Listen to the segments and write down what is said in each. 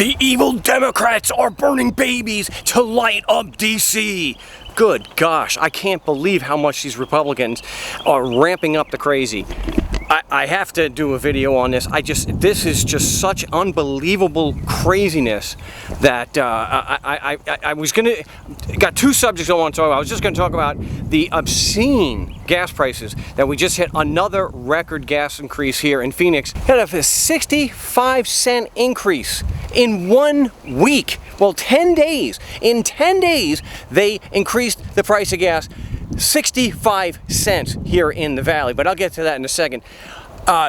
The evil Democrats are burning babies to light up D.C. Good gosh, I can't believe how much these Republicans are ramping up the crazy. I have to do a video on this. This is just such unbelievable craziness that I was got two subjects I want to talk about. I was just going to talk about the obscene gas prices that we just hit another record gas increase here in Phoenix. Had a 65-cent increase in 1 week. Well, 10 days. In 10 days, they increased the price of gas 65 cents here in the valley, but I'll get to that in a second.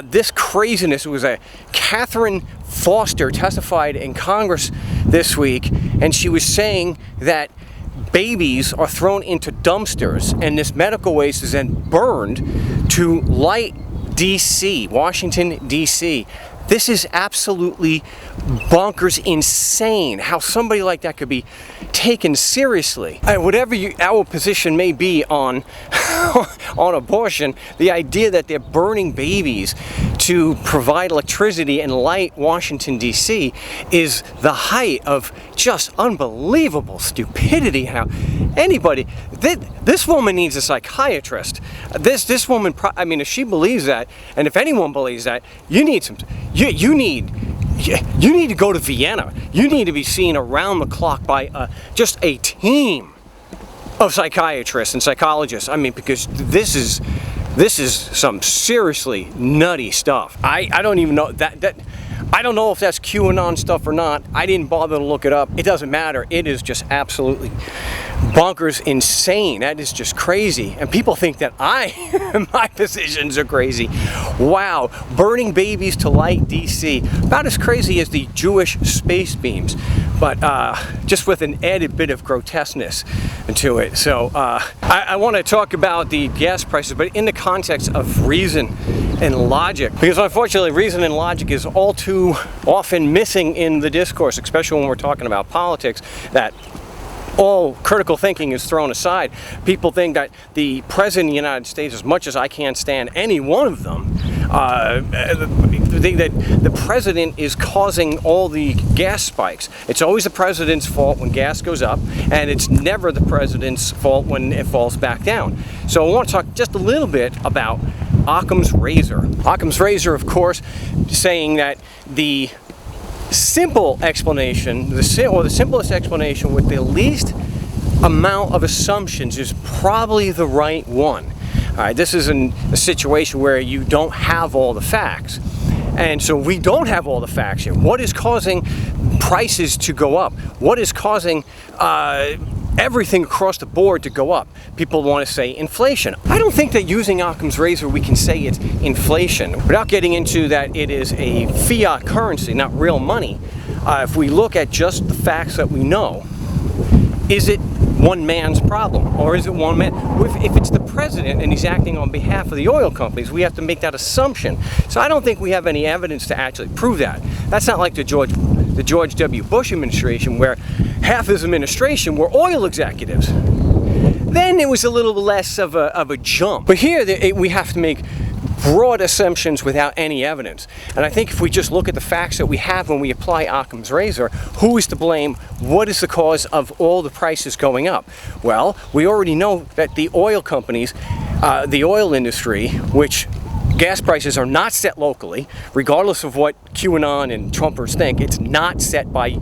This craziness was Catherine Foster testified in Congress this week, and she was saying that babies are thrown into dumpsters and this medical waste is then burned to light D.C., Washington, D.C. This is absolutely bonkers insane how somebody like that could be taken seriously. Whatever our position may be on on abortion, the idea that they're burning babies to provide electricity and light Washington, D.C. is the height of just unbelievable stupidity. How anybody, this woman needs a psychiatrist. This woman, I mean, if she believes that, and if anyone believes that, you need to go to Vienna. You need to be seen around the clock by just a team of psychiatrists and psychologists. I mean, because this is some seriously nutty stuff. I don't even know I don't know if that's QAnon stuff or not. I didn't bother to look it up. It doesn't matter. It is just absolutely bonkers insane. That is just crazy. And people think that my positions are crazy. Wow. Burning babies to light D.C. About as crazy as the Jewish space beams, but just with an added bit of grotesqueness to it. So I want to talk about the gas prices, but in the context of reason and logic, because unfortunately reason and logic is all too often missing in the discourse, especially when we're talking about politics, that all critical thinking is thrown aside. People think that the President of the United States, as much as I can't stand any one of them, think that the President is causing all the gas spikes. It's always the President's fault when gas goes up, and it's never the President's fault when it falls back down. So I want to talk just a little bit about Occam's razor. Occam's razor, of course, saying that the simple explanation, the simplest explanation with the least amount of assumptions is probably the right one. All right, this is a situation where you don't have all the facts. And so we don't have all the facts here. What is causing prices to go up? What is causing everything across the board to go up? People want to say inflation. I don't think that using Occam's razor we can say it's inflation without getting into that it is a fiat currency, not real money. If we look at just the facts that we know, is it one man's problem, or is it one man? If it's the President and he's acting on behalf of the oil companies, we have to make that assumption. So I don't think we have any evidence to actually prove that. That's not like the George W. Bush administration, where half his administration were oil executives. Then it was a little less of a jump. But here we have to make broad assumptions without any evidence. And I think if we just look at the facts that we have when we apply Occam's razor, who is to blame? What is the cause of all the prices going up? Well, we already know that the oil companies, the oil industry, which gas prices are not set locally, regardless of what QAnon and Trumpers think. It's not set by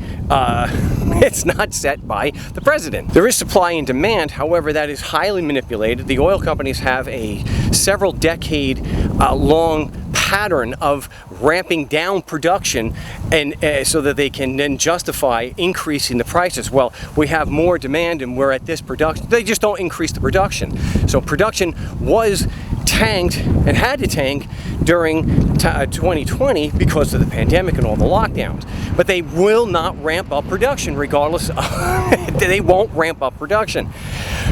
the President. There is supply and demand, however, that is highly manipulated. The oil companies have a several decade long pattern of ramping down production, and so that they can then justify increasing the prices. Well, we have more demand and we're at this production. They just don't increase the production. So production was tanked and had to tank during 2020 because of the pandemic and all the lockdowns. But they will not ramp up production regardless of, they won't ramp up production.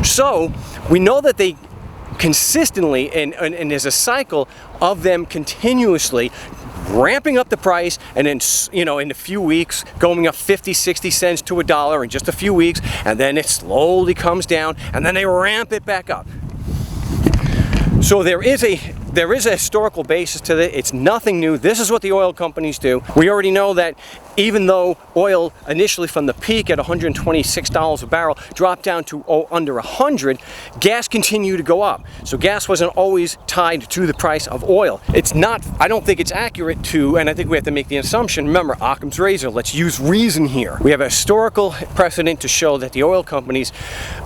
So we know that they consistently, and there's a cycle of them continuously ramping up the price, and then, you know, in a few weeks going up 50, 60 cents to $1 in just a few weeks, and then it slowly comes down, and then they ramp it back up. So there is a historical basis to it. It's nothing new. This is what the oil companies do. We already know that Even though oil initially from the peak at $126 a barrel dropped down to under 100, gas continued to go up. So gas wasn't always tied to the price of oil. It's not, I don't think it's accurate to, and I think we have to make the assumption, remember Occam's razor, let's use reason here. We have a historical precedent to show that the oil companies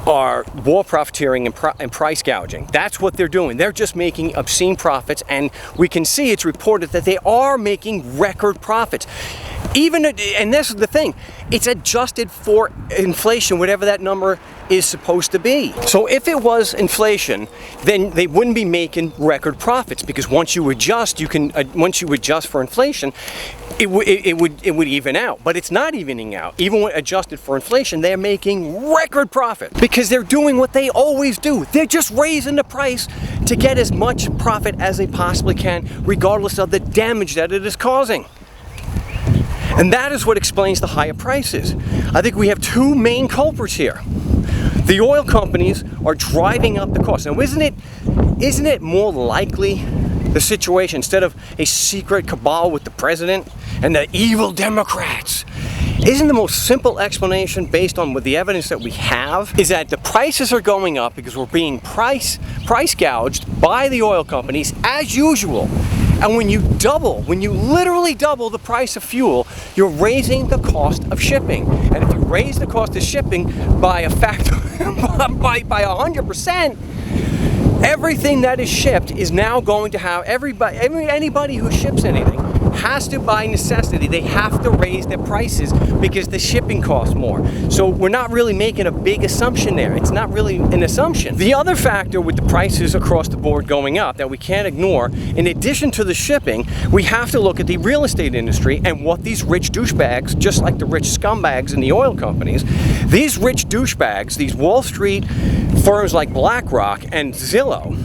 are war profiteering and price gouging. That's what they're doing. They're just making obscene profits, and we can see it's reported that they are making record profits. Even, and this is the thing, it's adjusted for inflation, whatever that number is supposed to be. So if it was inflation, then they wouldn't be making record profits, because once you adjust, once you adjust for inflation, it would even out. But it's not evening out. Even when adjusted for inflation, they're making record profit because they're doing what they always do. They're just raising the price to get as much profit as they possibly can, regardless of the damage that it is causing. And that is what explains the higher prices. I think we have two main culprits here. The oil companies are driving up the cost. Now, isn't it more likely the situation, instead of a secret cabal with the president and the evil Democrats, isn't the most simple explanation based on the evidence that we have is that the prices are going up because we're being price gouged by the oil companies as usual. And when you literally double the price of fuel, you're raising the cost of shipping. And if you raise the cost of shipping by a factor, by 100%, everything that is shipped is now going to have, anybody who ships anything has to, by necessity, they have to raise their prices because the shipping costs more. So we're not really making a big assumption there. It's not really an assumption. The other factor with the prices across the board going up that we can't ignore, in addition to the shipping, we have to look at the real estate industry and what these rich douchebags, just like the rich scumbags in the oil companies, these rich douchebags, these Wall Street firms like BlackRock and Zillow,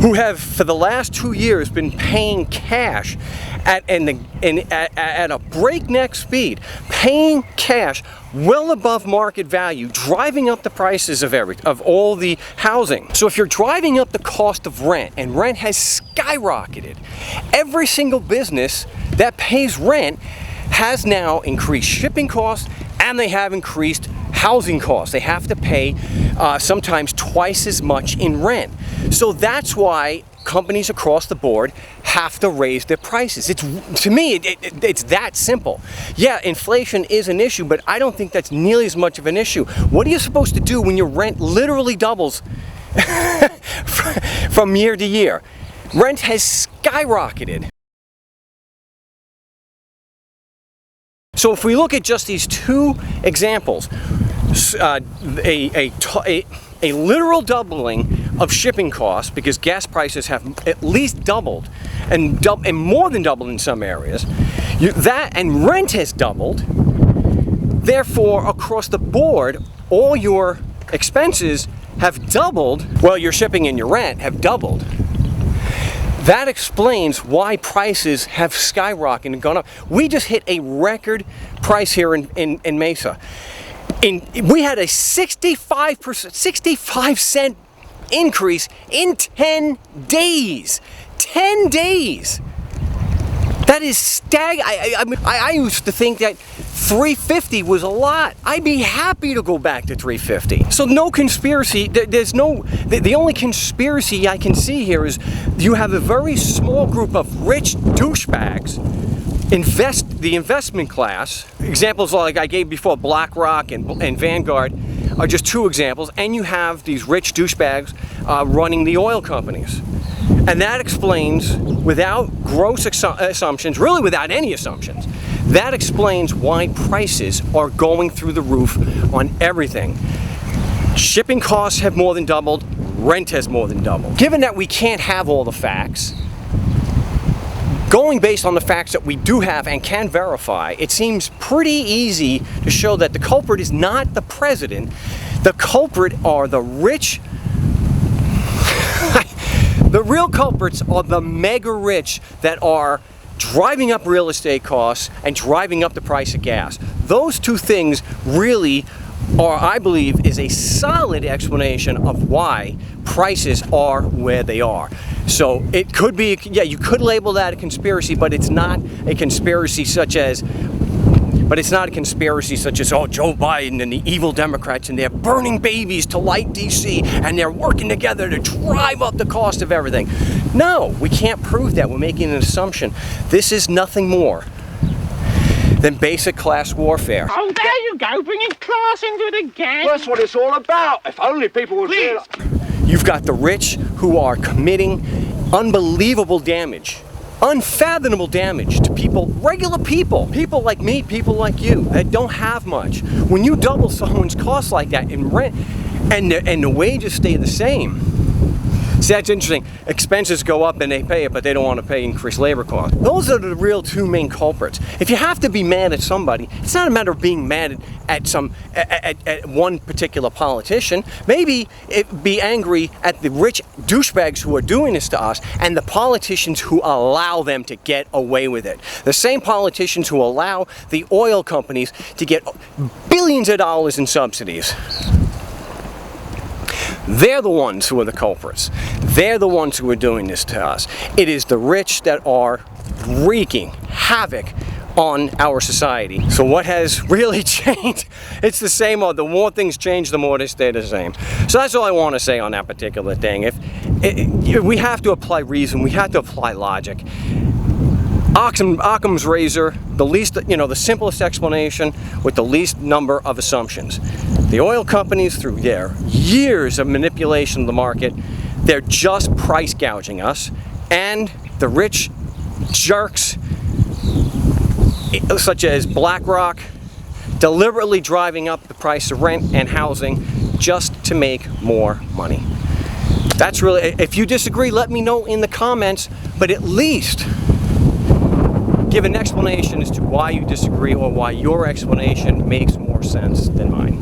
who have for the last 2 years been paying cash at a breakneck speed, paying cash well above market value, driving up the prices of all the housing. So if you're driving up the cost of rent, and rent has skyrocketed, every single business that pays rent has now increased shipping costs, and they have increased housing costs. They have to pay sometimes twice as much in rent. So that's why companies across the board have to raise their prices. To me, it's that simple. Yeah, inflation is an issue, but I don't think that's nearly as much of an issue. What are you supposed to do when your rent literally doubles from year to year? Rent has skyrocketed. So if we look at just these two examples, a literal doubling of shipping costs, because gas prices have at least doubled and more than doubled in some areas, and rent has doubled. Therefore, across the board, all your expenses have doubled. Well, your shipping and your rent have doubled. That explains why prices have skyrocketed and gone up. We just hit a record price here in Mesa. We had a 65% increase in 10 days. 10 days. That is staggering. I used to think that 350 was a lot. I'd be happy to go back to 350. So no conspiracy, the only conspiracy I can see here is you have a very small group of rich douchebags, the investment class. Examples like I gave before, BlackRock and Vanguard are just two examples, and you have these rich douchebags running the oil companies. And that explains, without gross assumptions, really without any assumptions, that explains why prices are going through the roof on everything. Shipping costs have more than doubled, rent has more than doubled. Given that we can't have all the facts, going based on the facts that we do have and can verify, it seems pretty easy to show that the culprit is not the president. The culprit are the rich. The real culprits are the mega rich that are driving up real estate costs and driving up the price of gas. Those two things really are, I believe, is a solid explanation of why prices are where they are. So it could be, yeah, you could label that a conspiracy, but it's not a conspiracy such as But it's not a conspiracy such as, oh, Joe Biden and the evil Democrats and they're burning babies to light DC and they're working together to drive up the cost of everything. No, we can't prove that. We're making an assumption. This is nothing more than basic class warfare. Oh, there you go, bringing class into it again. That's what it's all about. If only people would realize. You've got the rich who are committing unbelievable damage, unfathomable damage to people, regular people like me, people like you that don't have much. When you double someone's cost like that in rent and the wages stay the same, see, that's interesting. Expenses go up and they pay it, but they don't want to pay increased labor costs. Those are the real two main culprits. If you have to be mad at somebody, it's not a matter of being mad at one particular politician. Maybe be angry at the rich douchebags who are doing this to us and the politicians who allow them to get away with it. The same politicians who allow the oil companies to get billions of dollars in subsidies. They're the ones who are the culprits. They're the ones who are doing this to us. It is the rich that are wreaking havoc on our society. So what has really changed? It's the same old. The more things change, the more they stay the same. So that's all I want to say on that particular thing. We have to apply reason, we have to apply logic. Occam's razor, the simplest explanation with the least number of assumptions. The oil companies, through their years of manipulation of the market, they're just price gouging us, and the rich jerks, such as BlackRock, deliberately driving up the price of rent and housing just to make more money. That's really, if you disagree, let me know in the comments, but at least give an explanation as to why you disagree or why your explanation makes more sense than mine.